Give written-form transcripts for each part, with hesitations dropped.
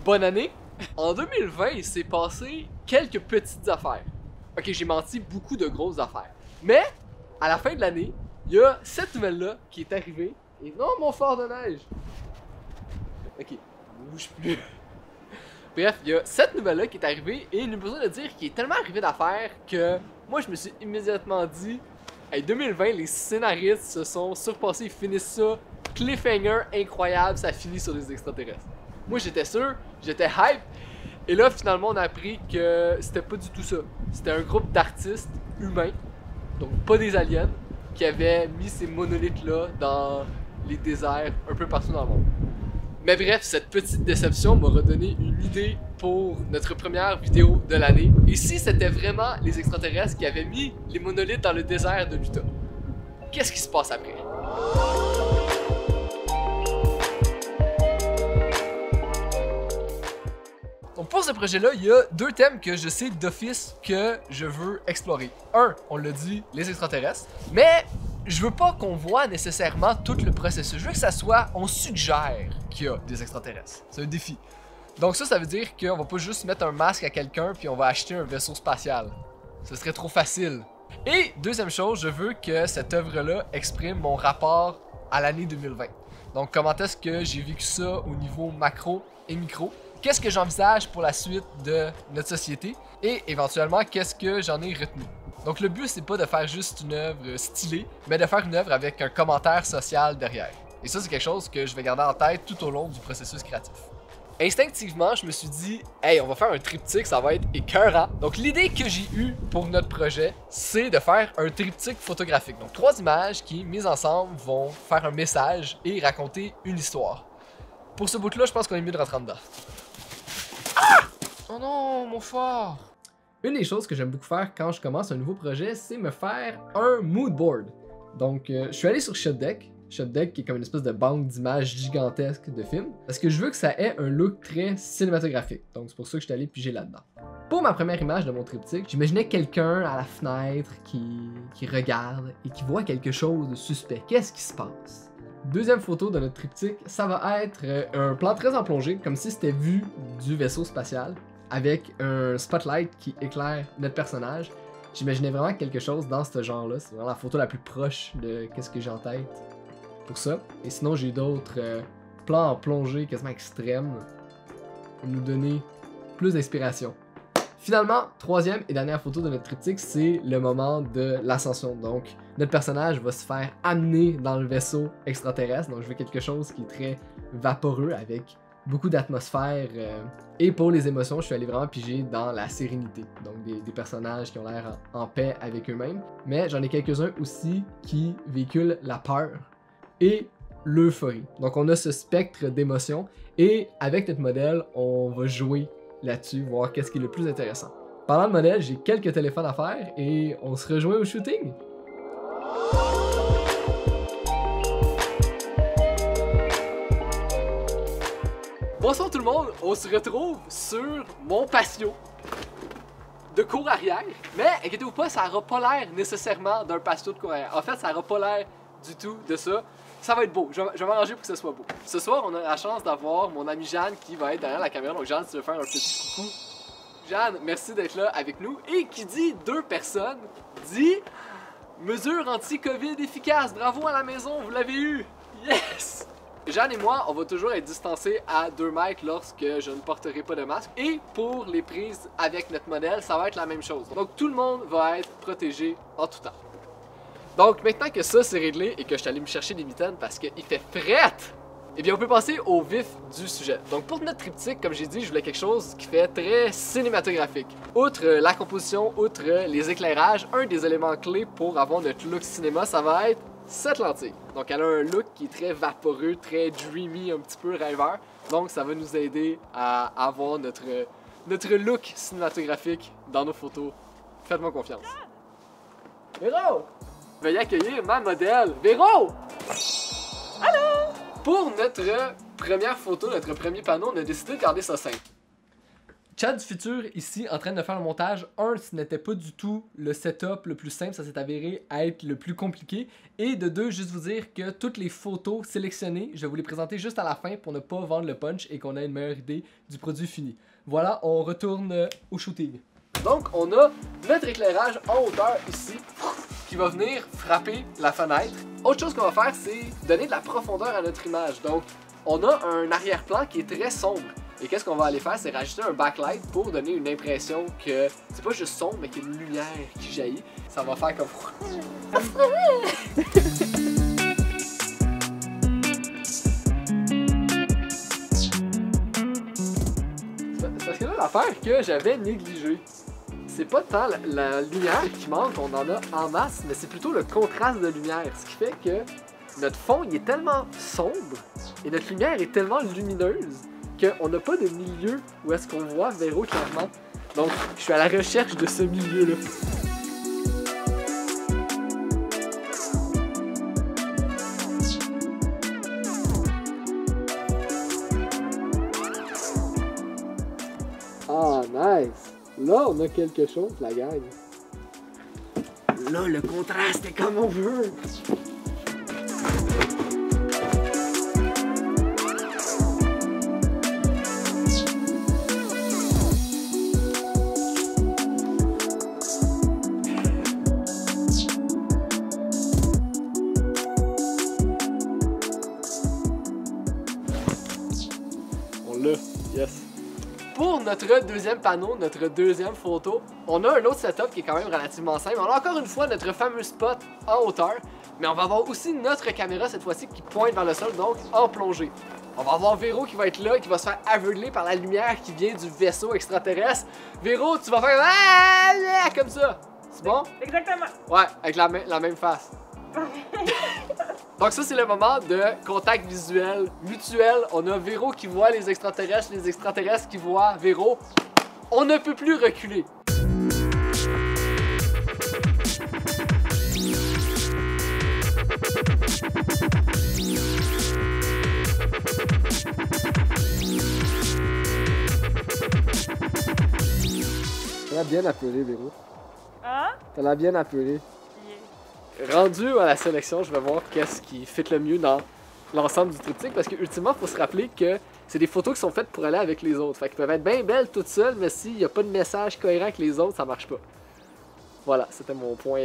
bonne année. En 2020, il s'est passé quelques petites affaires. Ok, j'ai menti, beaucoup de grosses affaires. Mais, à la fin de l'année, il y a cette nouvelle-là qui est arrivée. Et non, mon phare de neige! Ok, ne bouge plus. Bref, il y a cette nouvelle-là qui est arrivée et il n'y a besoin de dire qu'il est tellement arrivé d'affaires que moi, je me suis immédiatement dit hey, 2020, les scénaristes se sont surpassés, ils finissent ça. Cliffhanger incroyable, ça finit sur les extraterrestres. Moi, j'étais sûr, j'étais hype. Et là, finalement, on a appris que c'était pas du tout ça. C'était un groupe d'artistes humains, donc pas des aliens, qui avaient mis ces monolithes-là dans les déserts un peu partout dans le monde. Mais bref, cette petite déception m'a redonné une idée pour notre première vidéo de l'année. Et si c'était vraiment les extraterrestres qui avaient mis les monolithes dans le désert de l'Utah, qu'est-ce qui se passe après? Donc pour ce projet-là, il y a deux thèmes que je sais d'office que je veux explorer. Un, on l'a dit, les extraterrestres. Mais je veux pas qu'on voit nécessairement tout le processus. Je veux que ça soit, on suggère qu'il y a des extraterrestres. C'est un défi. Donc ça veut dire qu'on va pas juste mettre un masque à quelqu'un puis on va acheter un vaisseau spatial. Ce serait trop facile. Et deuxième chose, je veux que cette œuvre-là exprime mon rapport à l'année 2020. Donc comment est-ce que j'ai vécu ça au niveau macro et micro. Qu'est-ce que j'envisage pour la suite de notre société et éventuellement qu'est-ce que j'en ai retenu. Donc le but c'est pas de faire juste une œuvre stylée, mais de faire une œuvre avec un commentaire social derrière. Et ça c'est quelque chose que je vais garder en tête tout au long du processus créatif. Instinctivement, je me suis dit, hey, on va faire un triptyque, ça va être écœurant. Donc l'idée que j'ai eue pour notre projet, c'est de faire un triptyque photographique. Donc 3 images qui, mises ensemble, vont faire un message et raconter une histoire. Pour ce bout-là, je pense qu'on est mieux de rentrer en dedans. Ah! Oh non, mon phare! Une des choses que j'aime beaucoup faire quand je commence un nouveau projet, c'est me faire un mood board. Donc, je suis allé sur Shotdeck. Shotdeck qui est comme une espèce de banque d'images gigantesque de films. Parce que je veux que ça ait un look très cinématographique. Donc, c'est pour ça que je suis allé piger là-dedans. Pour ma première image de mon triptyque, j'imaginais quelqu'un à la fenêtre qui regarde et qui voit quelque chose de suspect. Qu'est-ce qui se passe? Deuxième photo de notre triptyque, ça va être un plan très en plongée, comme si c'était vu du vaisseau spatial, avec un spotlight qui éclaire notre personnage. J'imaginais vraiment quelque chose dans ce genre-là. C'est vraiment la photo la plus proche de qu'est-ce que j'ai en tête pour ça. Et sinon, j'ai d'autres plans en plongée quasiment extrêmes pour nous donner plus d'inspiration. Finalement, troisième et dernière photo de notre triptyque, c'est le moment de l'ascension. Donc, notre personnage va se faire amener dans le vaisseau extraterrestre. Donc, je veux quelque chose qui est très vaporeux avec beaucoup d'atmosphère. Et pour les émotions, je suis allé vraiment piger dans la sérénité. Donc, des personnages qui ont l'air en paix avec eux-mêmes. Mais j'en ai quelques-uns aussi qui véhiculent la peur et l'euphorie. Donc, on a ce spectre d'émotions. Et avec notre modèle, on va jouer là-dessus, voir qu'est-ce qui est le plus intéressant. Parlant de modèle, j'ai quelques téléphones à faire et on se rejoint au shooting. Bonsoir tout le monde, on se retrouve sur mon patio de cour arrière. Mais inquiétez-vous pas, ça n'aura pas l'air nécessairement d'un patio de cour arrière. En fait, ça n'aura pas l'air du tout de ça. Ça va être beau, je vais m'arranger pour que ce soit beau. Ce soir, on a la chance d'avoir mon amie Jeanne qui va être derrière la caméra. Donc Jeanne, tu veux faire un petit coucou. Jeanne, merci d'être là avec nous. Et qui dit 2 personnes, dit mesure anti-Covid efficace. Bravo à la maison, vous l'avez eu. Yes! Jeanne et moi, on va toujours être distancés à 2 mètres lorsque je ne porterai pas de masque. Et pour les prises avec notre modèle, ça va être la même chose. Donc tout le monde va être protégé en tout temps. Donc maintenant que ça c'est réglé et que je suis allé me chercher des mitaines parce qu'il fait frette, eh bien on peut passer au vif du sujet. Donc pour notre triptyque, comme j'ai dit, je voulais quelque chose qui fait très cinématographique. Outre la composition, outre les éclairages, un des éléments clés pour avoir notre look cinéma, ça va être cette lentille. Donc elle a un look qui est très vaporeux, très dreamy, un petit peu rêveur. Donc ça va nous aider à avoir notre look cinématographique dans nos photos. Faites-moi confiance. Véro! Veuillez accueillir ma modèle, Véro! Allô! Pour notre première photo, notre premier panneau, on a décidé de garder ça simple. Chad du futur, ici, en train de faire le montage. Ce n'était pas du tout le setup le plus simple, ça s'est avéré être le plus compliqué. Et de deux, juste vous dire que toutes les photos sélectionnées, je vais vous les présenter juste à la fin pour ne pas vendre le punch et qu'on ait une meilleure idée du produit fini. Voilà, on retourne au shooting. Donc, on a notre éclairage en hauteur ici, qui va venir frapper la fenêtre. Autre chose qu'on va faire, c'est donner de la profondeur à notre image. Donc, on a un arrière-plan qui est très sombre. Et qu'est-ce qu'on va aller faire, c'est rajouter un backlight pour donner une impression que c'est pas juste sombre, mais qu'il y a une lumière qui jaillit. Ça va faire comme... Parce que là, l'affaire que j'avais négligée, c'est pas tant la lumière qui manque, on en a en masse, mais c'est plutôt le contraste de lumière. Ce qui fait que notre fond, il est tellement sombre et notre lumière est tellement lumineuse qu'on n'a pas de milieu où est-ce qu'on voit Véro clairement. Donc, je suis à la recherche de ce milieu-là. Ah, nice! Là, on a quelque chose, la gang. Là, le contraste est comme on veut. Yes. Pour notre deuxième panneau, notre deuxième photo, on a un autre setup qui est quand même relativement simple. On a encore une fois notre fameux spot en hauteur, mais on va avoir aussi notre caméra cette fois-ci qui pointe vers le sol, donc en plongée. On va avoir Véro qui va être là, qui va se faire aveugler par la lumière qui vient du vaisseau extraterrestre. Véro, tu vas faire comme ça. C'est bon? Exactement. Ouais, avec la même face. Donc ça, c'est le moment de contact visuel mutuel. On a Véro qui voit les extraterrestres qui voient Véro. On ne peut plus reculer. T'as l'air bien appelé, Véro. Hein? T'as l'air bien appelé. Rendu à la sélection, je vais voir qu'est-ce qui fit le mieux dans l'ensemble du triptyque parce que ultimement, il faut se rappeler que c'est des photos qui sont faites pour aller avec les autres. Fait qu'elles peuvent être bien belles toutes seules, mais s'il n'y a pas de message cohérent avec les autres, ça marche pas. Voilà, c'était mon point,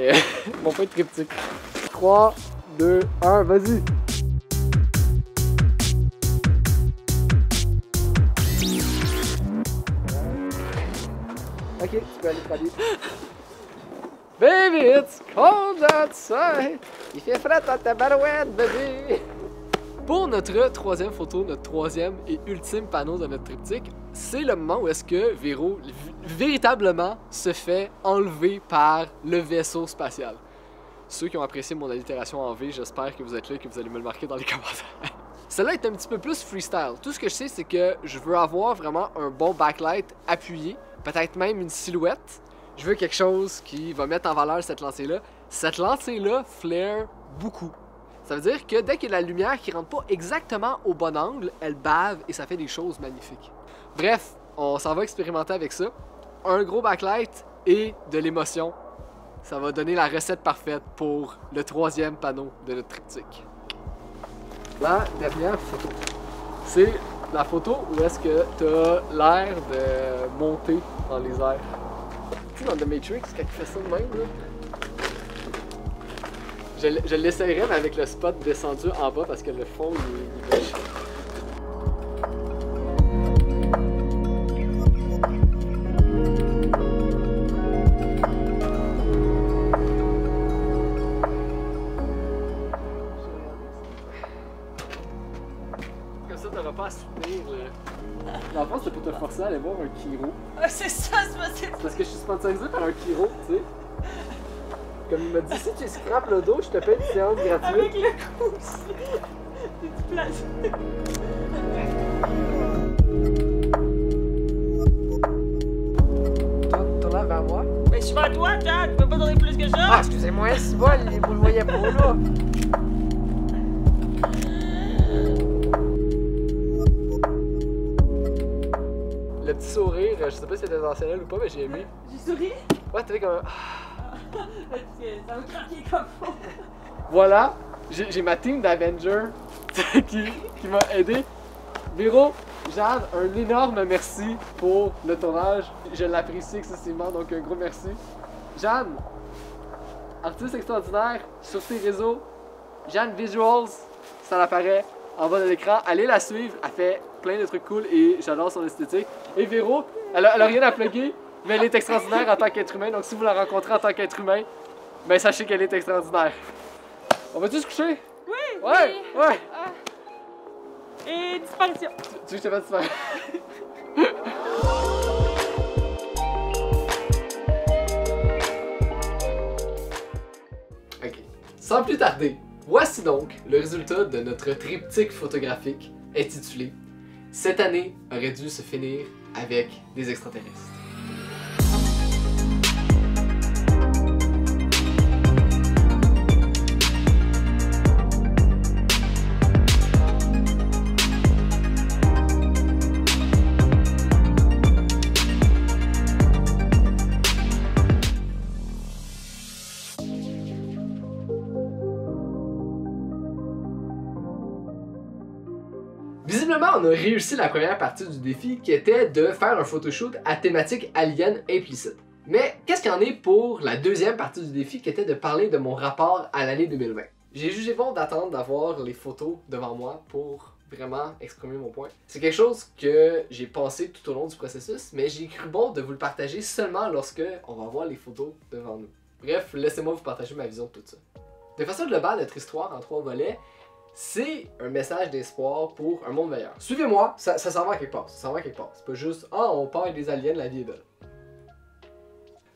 mon point de triptyque. 3, 2, 1, vas-y! Ok, tu peux aller travailler. Baby, it's cold outside. Il fait frais dans ta barouette, baby. Pour notre troisième photo, notre troisième et ultime panneau de notre triptyque, c'est le moment où est-ce que Véro véritablement se fait enlever par le vaisseau spatial. Ceux qui ont apprécié mon allitération en V, j'espère que vous êtes là et que vous allez me le marquer dans les commentaires. Celle-là est un petit peu plus freestyle. Tout ce que je sais, c'est que je veux avoir vraiment un bon backlight appuyé, peut-être même une silhouette. Je veux quelque chose qui va mettre en valeur cette lancée-là. Cette lancée-là flare beaucoup. Ça veut dire que dès qu'il y a la lumière qui rentre pas exactement au bon angle, elle bave et ça fait des choses magnifiques. Bref, on s'en va expérimenter avec ça. Un gros backlight et de l'émotion. Ça va donner la recette parfaite pour le troisième panneau de notre triptyque. La dernière photo. C'est la photo où est-ce que tu as l'air de monter dans les airs. Tu sais, dans The Matrix, quand il fait ça de même, là. Je l'essayerais, mais avec le spot descendu en bas parce que le fond, il est méchant. Comme ça, t'auras pas à soutenir le... Dans le fond, c'est pour te forcer à aller voir un chiro. Ah, c'est ça, c'est parce que je suis sponsorisé par un chiro, tu sais. Comme il m'a dit, si tu scrapes le dos, je te paye une séance gratuite. Avec le cou aussi. Tu te places. Tourne là vers moi. Mais je suis vers toi, Jack. Tu peux pas donner plus que ça. Ah, excusez-moi, c'est bon, vous le voyez pas là. Le petit sourire je sais pas si c'était intentionnel ou pas, mais j'ai aimé. J'ai souri. Ouais, t'avais comme un... Parce que ça me craquait comme faux. Voilà, j'ai ma team d'Avengers qui m'a aidé. Véro, Jeanne, un énorme merci pour le tournage. Je l'apprécie excessivement, donc un gros merci. Jeanne, artiste extraordinaire sur ses réseaux. Jeanne Visuals, ça apparaît en bas de l'écran. Allez la suivre, elle fait plein de trucs cool et j'adore son esthétique. Et Véro, elle a rien à plugger, mais elle est extraordinaire en tant qu'être humain. Donc si vous la rencontrez en tant qu'être humain, ben sachez qu'elle est extraordinaire. On va-tu se coucher? Oui! Ouais, oui. ouais! Et disparition. Tu veux que je te fasse disparaître? Ok. Sans plus tarder, voici donc le résultat de notre triptyque photographique intitulé « Cette année aurait dû se finir avec des extraterrestres ». Visiblement, on a réussi la première partie du défi qui était de faire un photoshoot à thématique alien implicite. Mais qu'est-ce qu'il y en est pour la deuxième partie du défi qui était de parler de mon rapport à l'année 2020? J'ai jugé bon d'attendre d'avoir les photos devant moi pour vraiment exprimer mon point. C'est quelque chose que j'ai pensé tout au long du processus, mais j'ai cru bon de vous le partager seulement lorsque on va voir les photos devant nous. Bref, laissez-moi vous partager ma vision de tout ça. De façon globale, notre histoire en 3 volets, c'est un message d'espoir pour un monde meilleur. Suivez-moi, ça s'en va quelque part, ça s'en va quelque part. C'est pas juste « Ah, on part avec des aliens, la vie est belle ».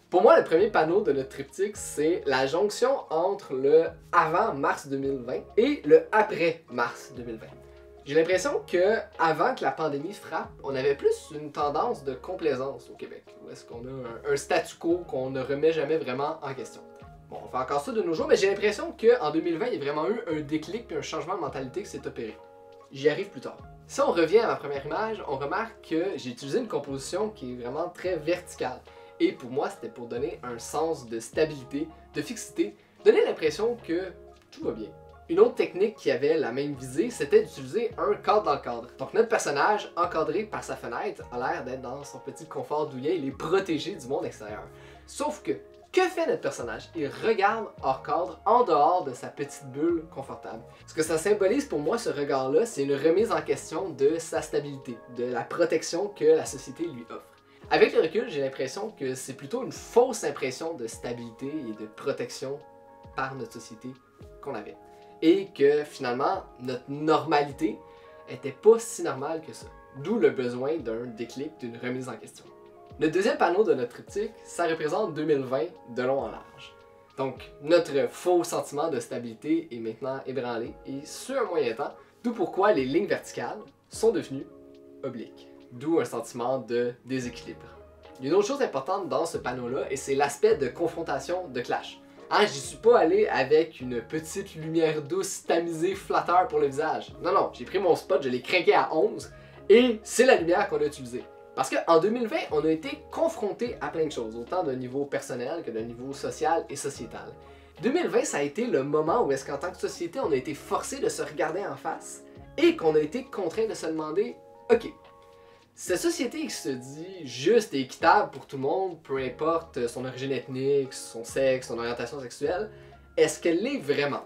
Pour moi, le premier panneau de notre triptyque, c'est la jonction entre le avant mars 2020 et le après mars 2020. J'ai l'impression que avant que la pandémie frappe, on avait plus une tendance de complaisance au Québec, où est-ce qu'on a un statu quo qu'on ne remet jamais vraiment en question. Bon, on fait encore ça de nos jours, mais j'ai l'impression qu'en 2020, il y a vraiment eu un déclic et un changement de mentalité qui s'est opéré. J'y arrive plus tard. Si on revient à ma première image, on remarque que j'ai utilisé une composition qui est vraiment très verticale. Et pour moi, c'était pour donner un sens de stabilité, de fixité, donner l'impression que tout va bien. Une autre technique qui avait la même visée, c'était d'utiliser un cadre dans le cadre. Donc notre personnage, encadré par sa fenêtre, a l'air d'être dans son petit confort douillet, il est protégé du monde extérieur. Sauf que fait notre personnage? Il regarde hors cadre, en dehors de sa petite bulle confortable. Ce que ça symbolise pour moi, ce regard-là, c'est une remise en question de sa stabilité, de la protection que la société lui offre. Avec le recul, j'ai l'impression que c'est plutôt une fausse impression de stabilité et de protection par notre société qu'on avait. Et que finalement, notre normalité était pas si normale que ça. D'où le besoin d'un déclic, d'une remise en question. Le deuxième panneau de notre triptyque, ça représente 2020 de long en large. Donc, notre faux sentiment de stabilité est maintenant ébranlé et sur un moyen temps, d'où pourquoi les lignes verticales sont devenues obliques. D'où un sentiment de déséquilibre. Il y a une autre chose importante dans ce panneau-là et c'est l'aspect de confrontation, de clash. Hein, j'y suis pas allé avec une petite lumière douce tamisée flatteur pour le visage. Non, non, j'ai pris mon spot, je l'ai craqué à 11 et c'est la lumière qu'on a utilisée. Parce qu'en 2020, on a été confronté à plein de choses, autant d'un niveau personnel que d'un niveau social et sociétal. 2020, ça a été le moment où est-ce qu'en tant que société, on a été forcé de se regarder en face et qu'on a été contraint de se demander « Ok, cette société qui se dit juste et équitable pour tout le monde, peu importe son origine ethnique, son sexe, son orientation sexuelle, est-ce qu'elle l'est vraiment? »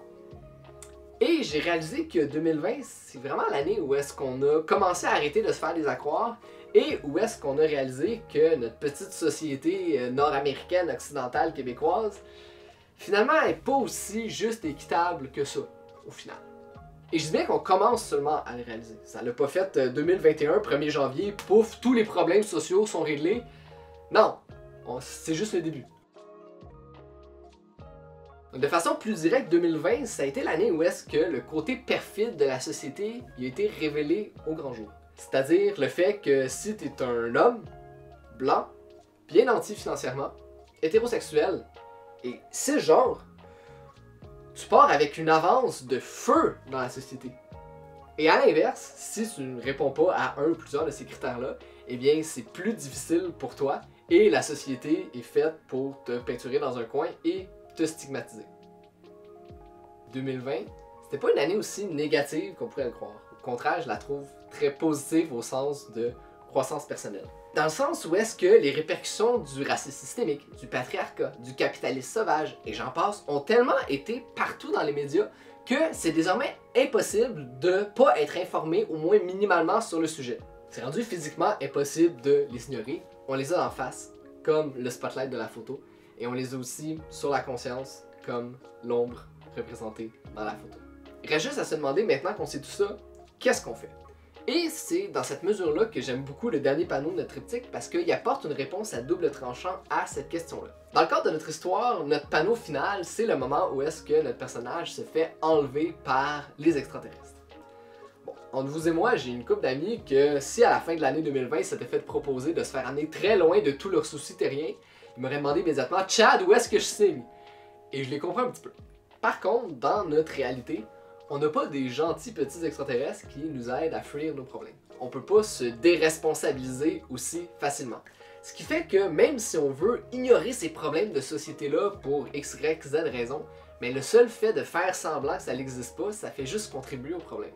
Et j'ai réalisé que 2020, c'est vraiment l'année où est-ce qu'on a commencé à arrêter de se faire des accroires et où est-ce qu'on a réalisé que notre petite société nord-américaine, occidentale, québécoise, finalement, n'est pas aussi juste et équitable que ça, au final. Et je dis bien qu'on commence seulement à le réaliser. Ça l'a pas fait 2021, 1er janvier, pouf, tous les problèmes sociaux sont réglés. Non, c'est juste le début. De façon plus directe, 2020, ça a été l'année où est-ce que le côté perfide de la société a été révélé au grand jour. C'est-à-dire le fait que si tu es un homme, blanc, bien nanti financièrement, hétérosexuel et cisgenre, tu pars avec une avance de feu dans la société. Et à l'inverse, si tu ne réponds pas à un ou plusieurs de ces critères-là, eh bien c'est plus difficile pour toi et la société est faite pour te peinturer dans un coin et te stigmatiser. 2020, c'était pas une année aussi négative qu'on pourrait le croire. Au contraire, je la trouve très positive au sens de croissance personnelle. Dans le sens où est-ce que les répercussions du racisme systémique, du patriarcat, du capitalisme sauvage et j'en passe ont tellement été partout dans les médias que c'est désormais impossible de pas être informé au moins minimalement sur le sujet. C'est rendu physiquement impossible de les ignorer. On les a en face, comme le spotlight de la photo, et on les a aussi sur la conscience, comme l'ombre représentée dans la photo. Il reste juste à se demander, maintenant qu'on sait tout ça, qu'est-ce qu'on fait? Et c'est dans cette mesure-là que j'aime beaucoup le dernier panneau de notre triptyque parce qu'il apporte une réponse à double tranchant à cette question-là. Dans le cadre de notre histoire, notre panneau final, c'est le moment où est-ce que notre personnage se fait enlever par les extraterrestres. Bon, entre vous et moi, j'ai une couple d'amis que si à la fin de l'année 2020, ils s'étaient fait proposer de se faire amener très loin de tous leurs soucis terriens, ils m'auraient demandé immédiatement « Chad, où est-ce que je signe? » Et je les comprends un petit peu. Par contre, dans notre réalité, on n'a pas des gentils petits extraterrestres qui nous aident à fuir nos problèmes. On peut pas se déresponsabiliser aussi facilement. Ce qui fait que même si on veut ignorer ces problèmes de société-là pour X, Y, Z raisons, mais le seul fait de faire semblant que ça n'existe pas, ça fait juste contribuer au problème.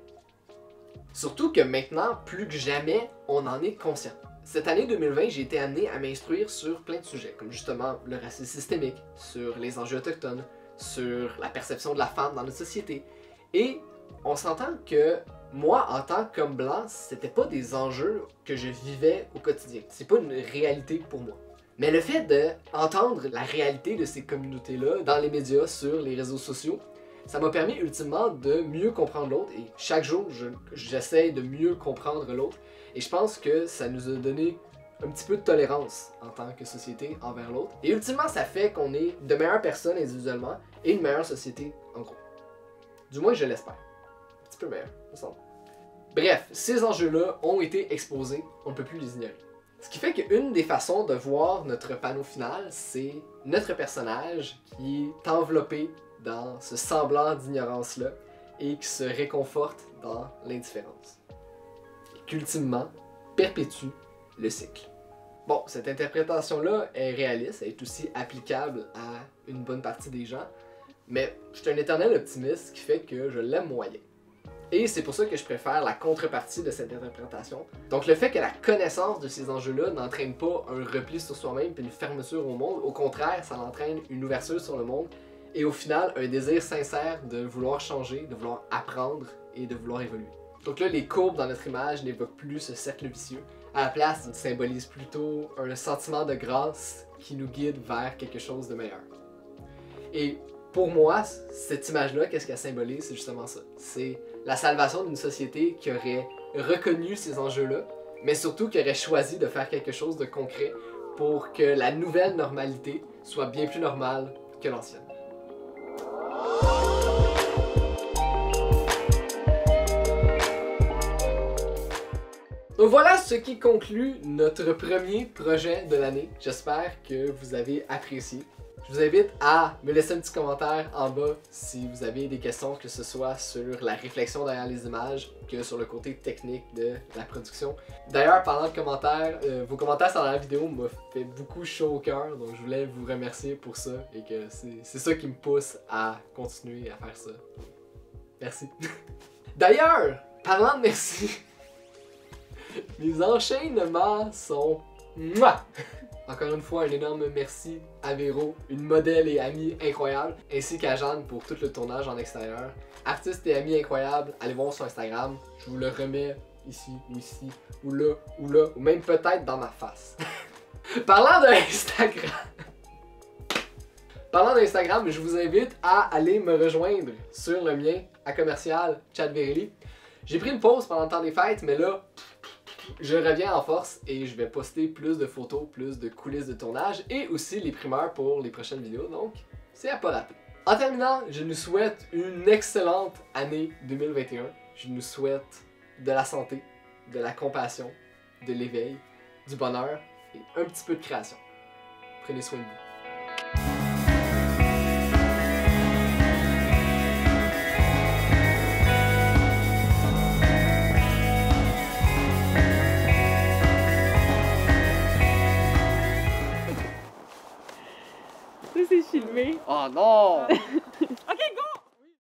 Surtout que maintenant, plus que jamais, on en est conscient. Cette année 2020, j'ai été amené à m'instruire sur plein de sujets, comme justement le racisme systémique, sur les enjeux autochtones, sur la perception de la femme dans notre société. Et on s'entend que moi, en tant qu'homme blanc, c'était pas des enjeux que je vivais au quotidien. C'est pas une réalité pour moi. Mais le fait d'entendre la réalité de ces communautés-là dans les médias, sur les réseaux sociaux, ça m'a permis ultimement de mieux comprendre l'autre. Et chaque jour, j'essaie de mieux comprendre l'autre. Et je pense que ça nous a donné un petit peu de tolérance en tant que société envers l'autre. Et ultimement, ça fait qu'on est de meilleures personnes individuellement et une meilleure société en gros. Du moins, je l'espère. Un petit peu meilleur, me semble. Bref, ces enjeux-là ont été exposés, on ne peut plus les ignorer. Ce qui fait qu'une des façons de voir notre panneau final, c'est notre personnage qui est enveloppé dans ce semblant d'ignorance-là et qui se réconforte dans l'indifférence. Et qu'ultimement, perpétue le cycle. Bon, cette interprétation-là est réaliste, elle est aussi applicable à une bonne partie des gens, mais je suis un éternel optimiste, ce qui fait que je l'aime moyen. Et c'est pour ça que je préfère la contrepartie de cette interprétation. Donc le fait que la connaissance de ces enjeux-là n'entraîne pas un repli sur soi-même et une fermeture au monde, au contraire, ça entraîne une ouverture sur le monde et au final, un désir sincère de vouloir changer, de vouloir apprendre et de vouloir évoluer. Donc là, les courbes dans notre image n'évoquent plus ce cercle vicieux. À la place, ils symbolisent plutôt un sentiment de grâce qui nous guide vers quelque chose de meilleur. Et pour moi, cette image-là, qu'est-ce qu'elle symbolise? C'est justement ça. C'est la salvation d'une société qui aurait reconnu ces enjeux-là, mais surtout qui aurait choisi de faire quelque chose de concret pour que la nouvelle normalité soit bien plus normale que l'ancienne. Donc voilà ce qui conclut notre premier projet de l'année. J'espère que vous avez apprécié. Je vous invite à me laisser un petit commentaire en bas si vous avez des questions, que ce soit sur la réflexion derrière les images, que sur le côté technique de la production. D'ailleurs, parlant de commentaires, vos commentaires sur la vidéo m'ont fait beaucoup chaud au cœur, donc je voulais vous remercier pour ça et que c'est ça qui me pousse à continuer à faire ça. Merci. D'ailleurs, parlant de merci, mes enchaînements sont... Mouah! Encore une fois, un énorme merci à Véro, une modèle et amie incroyable, ainsi qu'à Jeanne pour tout le tournage en extérieur. Artiste et amie incroyable, allez voir sur Instagram, je vous le remets ici, ou là, ou même peut-être dans ma face. Parlant d'Instagram, je vous invite à aller me rejoindre sur le mien, à commercial Chad Verelli. J'ai pris une pause pendant le temps des fêtes, mais là, je reviens en force et je vais poster plus de photos, plus de coulisses de tournage et aussi les primeurs pour les prochaines vidéos, donc c'est à pas rater. En terminant, je nous souhaite une excellente année 2021. Je nous souhaite de la santé, de la compassion, de l'éveil, du bonheur et un petit peu de création. Prenez soin de vous. Oh non!